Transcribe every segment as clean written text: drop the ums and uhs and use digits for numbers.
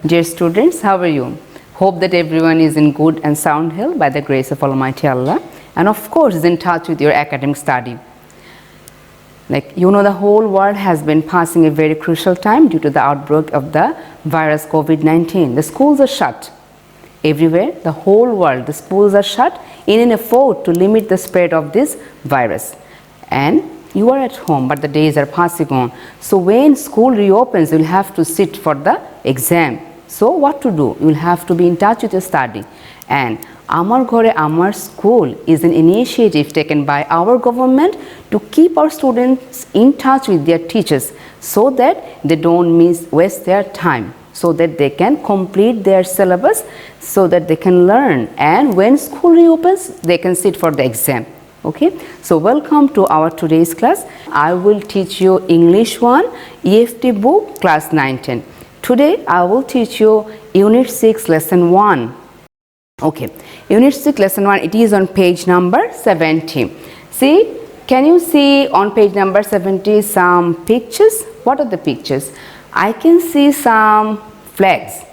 Dear students, how are you? Hope that everyone is in good and sound health by the grace of Almighty Allah, and of course is in touch with your academic study. Like you know, the whole world has been passing a very crucial time due to the outbreak of the virus COVID-19. The schools are shut everywhere, the whole world. The schools are shut in an effort to limit the spread of this virus. And you are at home, but the days are passing on. So when school reopens, you will have to sit for the exam. So what to do? You will have to be in touch with your study. And Amar Ghore Amar School is an initiative taken by our government to keep our students in touch with their teachers so that they don't waste their time, so that they can complete their syllabus, so that they can learn. And when school reopens, they can sit for the exam. Okay, so welcome to our today's class. I will teach you English 1 EFT book class 9-10. Today I will teach you Unit 6 Lesson 1. Okay, Unit 6 Lesson 1, it is on page number 70. See, can you see on page number 70 some pictures? What are the pictures? I can see some flags.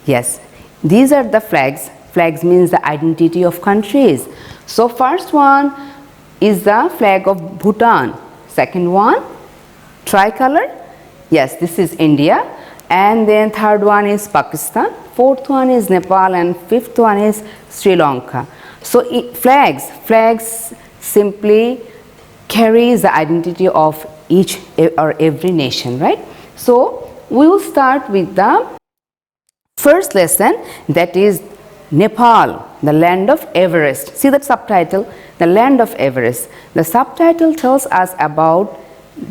Yes, these are the flags. Flags means the identity of countries. So first one is the flag of Bhutan. Second one, tricolor. Yes, this is India. And then third one is Pakistan. Fourth one is Nepal, and fifth one is Sri Lanka. So flags simply carries the identity of each or every nation, right? So we will start with the first lesson, that is Nepal, the land of Everest. See that subtitle, the land of Everest. The subtitle tells us about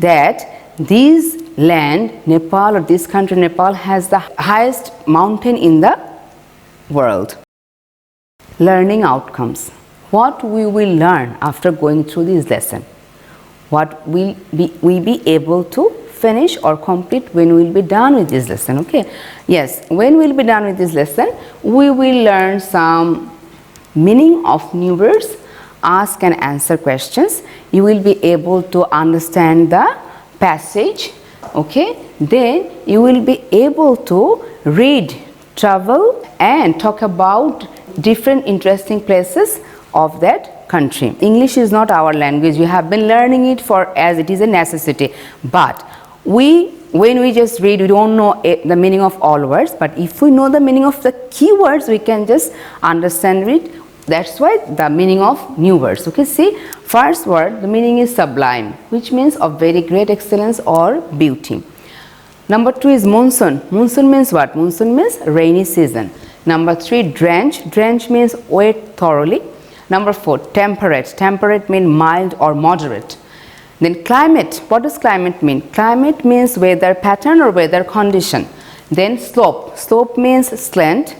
that this land, Nepal, or this country Nepal, has the highest mountain in the world. Learning outcomes. What we will learn after going through this lesson? What will we be able to finish or complete when we will be done with this lesson? Okay, yes, when we will be done with this lesson, we will learn some meaning of new words, ask and answer questions. You will be able to understand the passage. Okay, then you will be able to read, travel, and talk about different interesting places of that country. English is not our language. We have been learning it for as it is a necessity. But when we just read, we don't know the meaning of all words. But if we know the meaning of the key words, we can just understand it. That's why the meaning of new words. Okay, see, first word, the meaning is sublime, which means of very great excellence or beauty. Number 2 is monsoon. Monsoon means what? Monsoon means rainy season. Number 3, drench. Drench means wet thoroughly. Number 4, temperate. Temperate means mild or moderate. Then climate. What does climate mean? Climate means weather pattern or weather condition. Then slope. Slope means slant.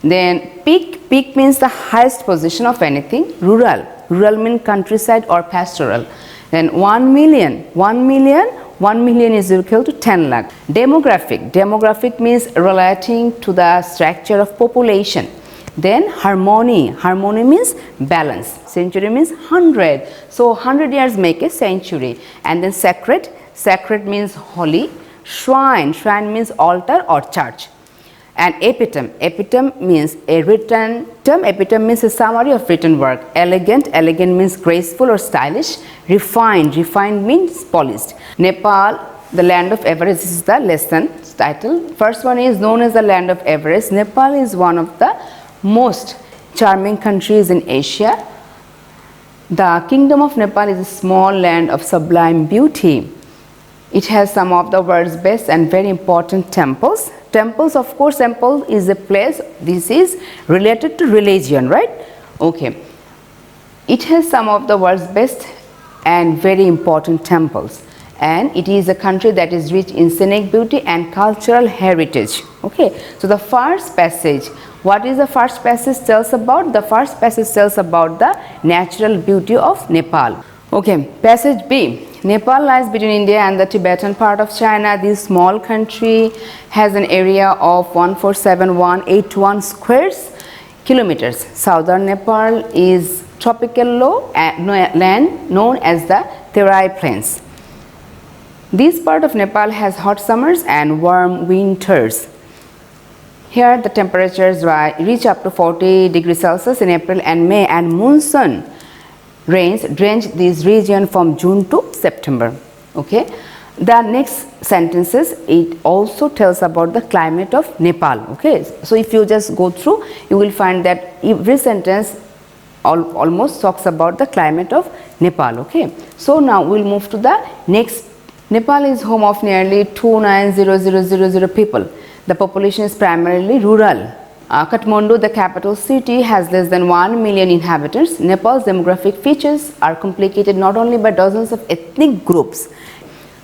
Then peak. Peak means the highest position of anything. Rural. Rural means countryside or pastoral. Then 1 million. 1 million is equal to 10 lakh. Demographic. Demographic means relating to the structure of population. Then harmony. Harmony means balance. Century means 100. So 100 years make a century. And then sacred. Sacred means holy. Shrine. Shrine means altar or church. And epitome. Epitome means a written term. Epitome means a summary of written work. Elegant. Elegant means graceful or stylish. Refined. Refined means polished. Nepal, the land of Everest. This is the lesson title. First one is known as the land of Everest. Nepal is one of the most charming countries in Asia. The kingdom of Nepal is a small land of sublime beauty. It has some of the world's best and very important temples. Temples, of course, temple is a place, this is related to religion, right? Okay. It has some of the world's best and very important temples. And it is a country that is rich in scenic beauty and cultural heritage. Okay. So the first passage, what is the first passage tells about? The first passage tells about the natural beauty of Nepal. Okay. Passage B. Nepal lies between India and the Tibetan part of China. This small country has an area of 147,181 square kilometers. Southern Nepal is tropical low land known as the Terai Plains. This part of Nepal has hot summers and warm winters. Here the temperatures reach up to 40 degrees Celsius in April and May, and monsoon rains drench this region from June to September. Okay. The next sentences, it also tells about the climate of Nepal. Okay. So if you just go through, you will find that every sentence almost talks about the climate of Nepal. Okay. So now we will move to the next. Nepal is home of nearly 290000 people. The population is primarily rural. Kathmandu, the capital city, has less than 1 million inhabitants. Nepal's demographic features are complicated not only by dozens of ethnic groups.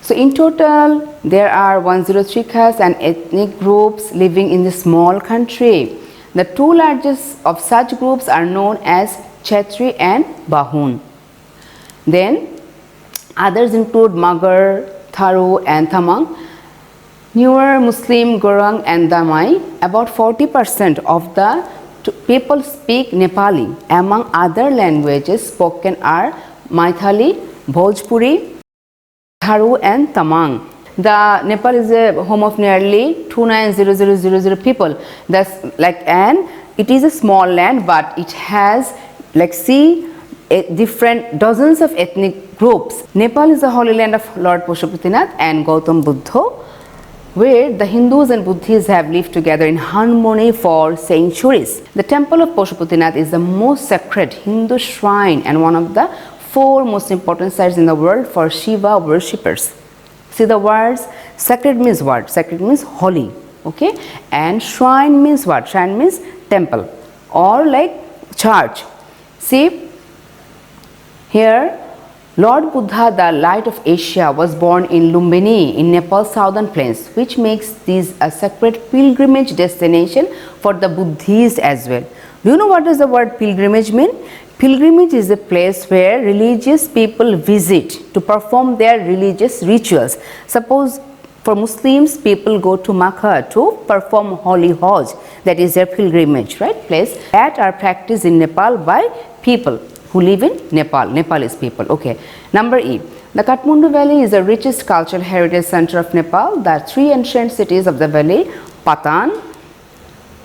So in total, there are 103 castes and ethnic groups living in this small country. The two largest of such groups are known as Kshetri and Bahun. Then others include Magar, Tharu and Tamang. Newer Muslim, Gorang and Damai. About 40% of the people speak Nepali. Among other languages spoken are Maithili, Bhojpuri, Tharu and Tamang. The Nepal is a home of nearly 290000 people. That's like, and it is a small land, but it has different dozens of ethnic groups. Nepal is the holy land of Lord Pashupatinath and Gautam Buddha, where the Hindus and Buddhists have lived together in harmony for centuries. The temple of Pashupatinath is the most sacred Hindu shrine and one of the 4 most important sites in the world for Shiva worshippers. See the words, sacred means what? Sacred means holy, okay? And shrine means what? Shrine means temple or like church. See, here Lord Buddha, the light of Asia, was born in Lumbini in Nepal's southern plains, which makes this a sacred pilgrimage destination for the Buddhists as well. Do you know what does the word pilgrimage mean? Pilgrimage is a place where religious people visit to perform their religious rituals. Suppose for Muslims, people go to Makkah to perform Holy Hajj, that is their pilgrimage, right? Place that are practiced in Nepal by people who live in Nepal, Nepalese people. Okay. Number E. The Kathmandu Valley is the richest cultural heritage center of Nepal. The 3 ancient cities of the valley, Patan,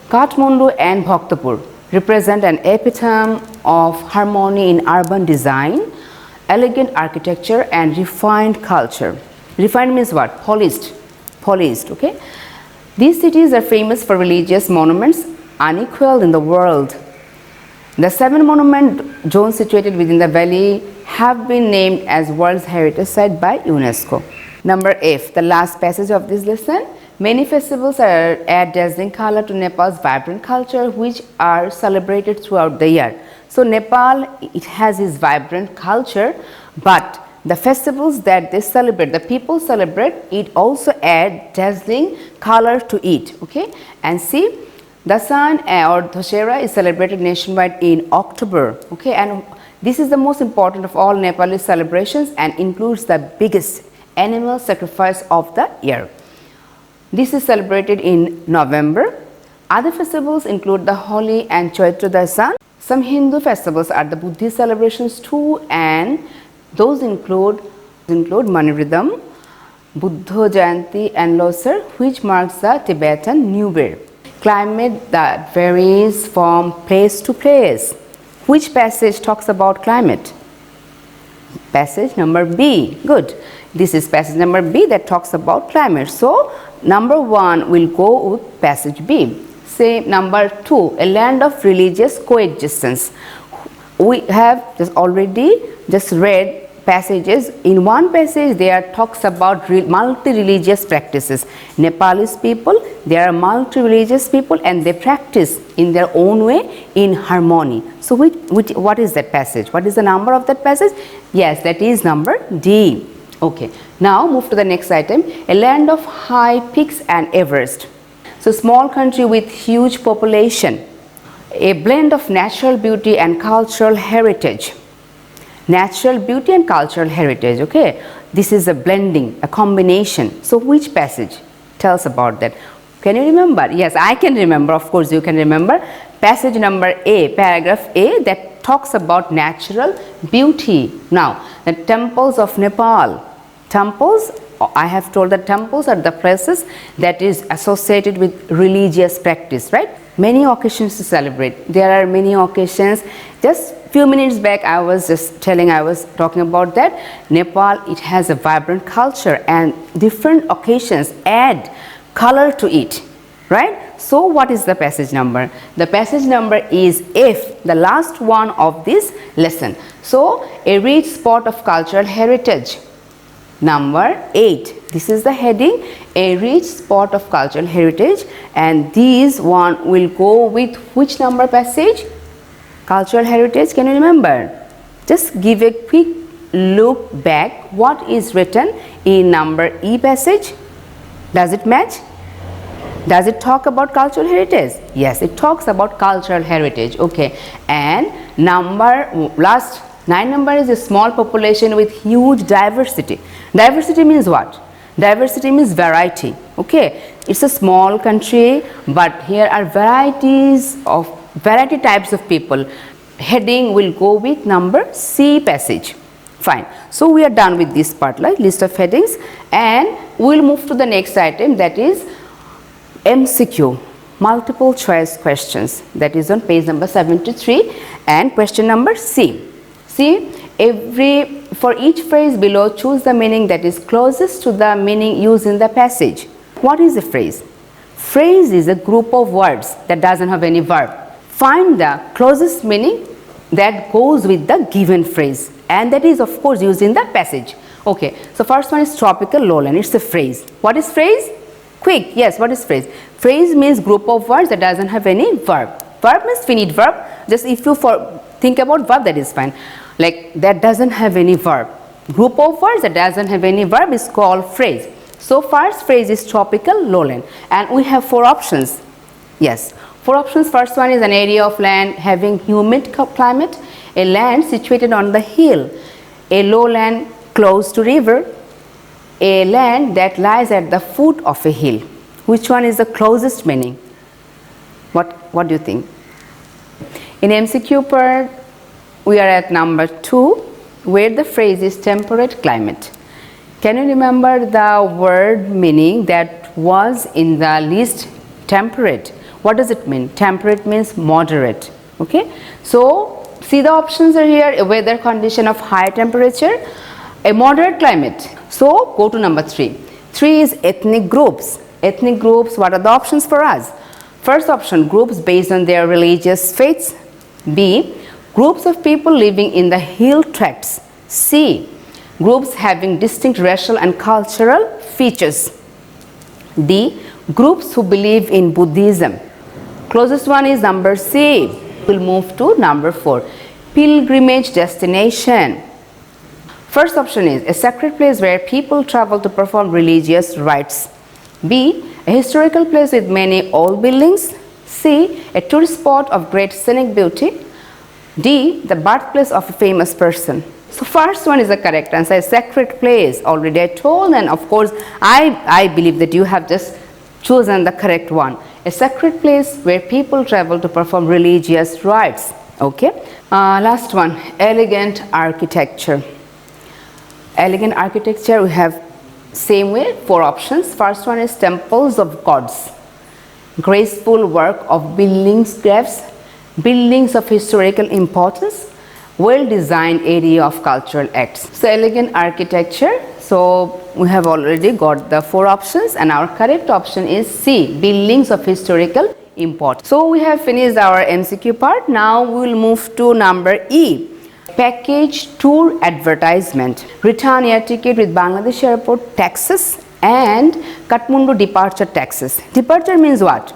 Kathmandu and Bhaktapur, represent an epitome of harmony in urban design, elegant architecture and refined culture. Refined means what? Polished, okay. These cities are famous for religious monuments unequaled in the world. The 7 monument zones situated within the valley have been named as World Heritage Site by UNESCO. Number F, the last passage of this lesson. Many festivals add dazzling color to Nepal's vibrant culture, which are celebrated throughout the year. So Nepal, it has its vibrant culture, but the festivals that they celebrate, the people celebrate, it also add dazzling color to it. Okay, and see, Dasan or Dussehra is celebrated nationwide in October. Okay, and this is the most important of all Nepali celebrations and includes the biggest animal sacrifice of the year. This is celebrated in November. Other festivals include the Holi and Chaitra Dasan. Some Hindu festivals are the Buddhist celebrations too, and those include Manivridam, Buddha Jayanti and Losar, which marks the Tibetan New Year. Climate that varies from place to place. Which passage talks about climate? Passage number B. Good. This is passage number B that talks about climate. So, number 1 will go with passage B. Say number 2, a land of religious coexistence. We have already read passages. In one passage there talks about multi-religious practices. Nepalese people, they are multi-religious people and they practice in their own way in harmony. So what is that passage? What is the number of that passage? Yes, that is number D. Okay, now move to the next item. A land of high peaks and Everest. So small country with huge population. A blend of natural beauty and cultural heritage. Natural beauty and cultural heritage, okay. This is a blending, a combination. So which passage tells about that? Can you remember? Yes, I can remember. Of course, you can remember. Passage number A, paragraph A, that talks about natural beauty. Now, the temples of Nepal, Temples, I have told that temples are the places that is associated with religious practice, right? Many occasions to celebrate. There are many occasions. Just few minutes back I was talking about that Nepal, it has a vibrant culture and different occasions add color to it, right? So what is the passage number? The passage number is F, the last one of this lesson. So a rich spot of cultural heritage. Number 8. This is the heading, a rich spot of cultural heritage, and these one will go with which number passage? Cultural heritage, can you remember? Just give a quick look back what is written in number E passage. Does it match? Does it talk about cultural heritage? Yes, it talks about cultural heritage. Okay, and last 9 number is a small population with huge diversity. Diversity means what? Diversity means variety. Okay, it's a small country, but here are variety types of people. Heading will go with number C passage. Fine. So we are done with this part, like list of headings, and we will move to the next item, that is MCQ, multiple choice questions, that is on page number 73, and question number C. See, for each phrase below, choose the meaning that is closest to the meaning used in the passage. What is a phrase? Phrase is a group of words that doesn't have any verb. Find the closest meaning that goes with the given phrase, and that is of course used in the passage. Okay, so first one is tropical lowland. It's a phrase. What is phrase? Quick, yes, what is phrase? Phrase means group of words that doesn't have any verb. Verb means finite verb. Just if you think about verb, that is fine. Like that doesn't have any verb. Group of words that doesn't have any verb is called phrase. So first phrase is tropical lowland, and we have 4 options. Yes, 4 options. First one is an area of land having humid climate, a land situated on the hill, a lowland close to river, a land that lies at the foot of a hill. Which one is the closest meaning? What do you think? In MCQ part, we are at number 2, where the phrase is temperate climate. Can you remember the word meaning that was in the list? Temperate. What does it mean? Temperate means moderate. Okay, so see the options are here: a weather condition of high temperature, a moderate climate. So go to number 3. 3 is ethnic groups. Ethnic groups, what are the options for us? First option, groups based on their religious faiths. B, groups of people living in the hill tracts. C, groups having distinct racial and cultural features. D, groups who believe in Buddhism. Closest one is number C. We'll move to number 4, pilgrimage destination. First option is a sacred place where people travel to perform religious rites. B, a historical place with many old buildings. C, a tourist spot of great scenic beauty. D, the birthplace of a famous person. So first one is the correct answer, a sacred place. Already I told, and of course I believe that you have just chosen the correct one. A sacred place where people travel to perform religious rites. Okay. Last one, elegant architecture. Elegant architecture, we have same way 4 options. First one is temples of gods, graceful work of buildings, crafts, buildings of historical importance, well-designed area of cultural acts. So elegant architecture. So we have already got the 4 options, and our correct option is C, buildings of historical importance. So we have finished our MCQ part. Now we will move to number E, package tour advertisement. Return air ticket with Bangladesh airport taxes and Kathmandu departure taxes. Departure means what?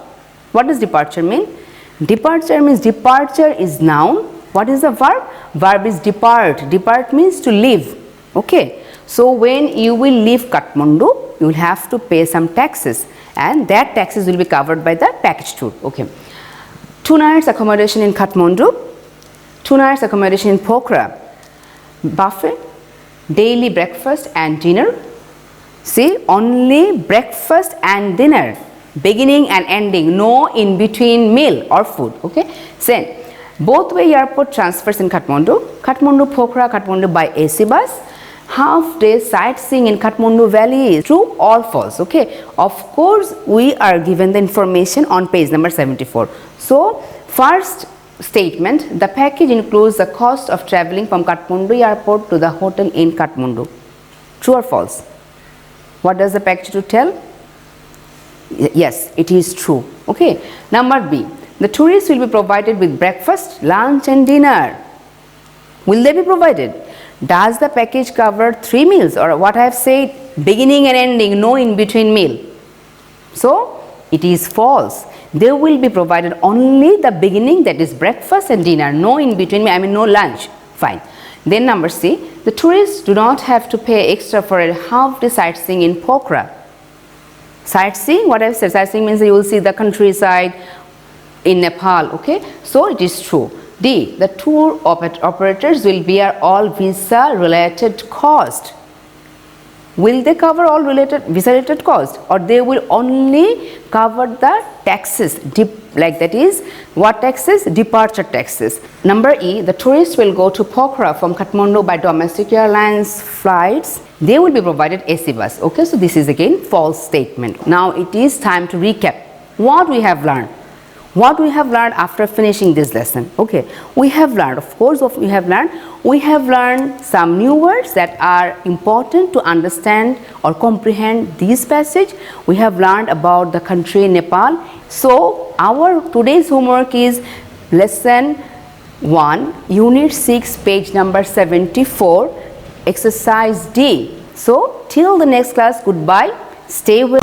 What does departure mean? Departure means departure is noun. What is the verb? Verb is depart. Depart means to leave. Okay. So when you will leave Kathmandu, you will have to pay some taxes, and that taxes will be covered by the package tour. Okay. 2 nights accommodation in Kathmandu, 2 nights accommodation in Pokhara, buffet, daily breakfast and dinner. See, only breakfast and dinner, beginning and ending, no in between meal or food. Okay. Then both way airport transfers in Kathmandu, Kathmandu Pokhara, Kathmandu by AC bus, half-day sightseeing in Kathmandu Valley. True or false? Okay. Of course, we are given the information on page number 74. So, first statement, the package includes the cost of travelling from Kathmandu airport to the hotel in Kathmandu. True or false? What does the package tell? Yes, it is true. Okay. Number B, the tourists will be provided with breakfast, lunch and dinner. Will they be provided? Does the package cover 3 meals, or what I have said, beginning and ending, no in between meal? So, it is false. They will be provided only the beginning, that is breakfast and dinner, no in between meal, I mean no lunch. Fine. Then number C, the tourists do not have to pay extra for a half-day sightseeing in Pokhara. Sightseeing, what I have said, sightseeing means you will see the countryside in Nepal, okay? So, it is true. D, the tour operators will bear all visa-related cost. Will they cover all visa-related cost, or they will only cover the taxes, like that is, what taxes? Departure taxes. Number E, the tourists will go to Pokhara from Kathmandu by domestic airlines flights. They will be provided AC bus. Okay, so this is again false statement. Now it is time to recap what we have learned. What we have learned after finishing this lesson. Okay, we have learned, of course, we have learned some new words that are important to understand or comprehend this passage. We have learned about the country Nepal. So our today's homework is lesson 1, unit 6, page number 74, exercise D. So till the next class, goodbye. Stay with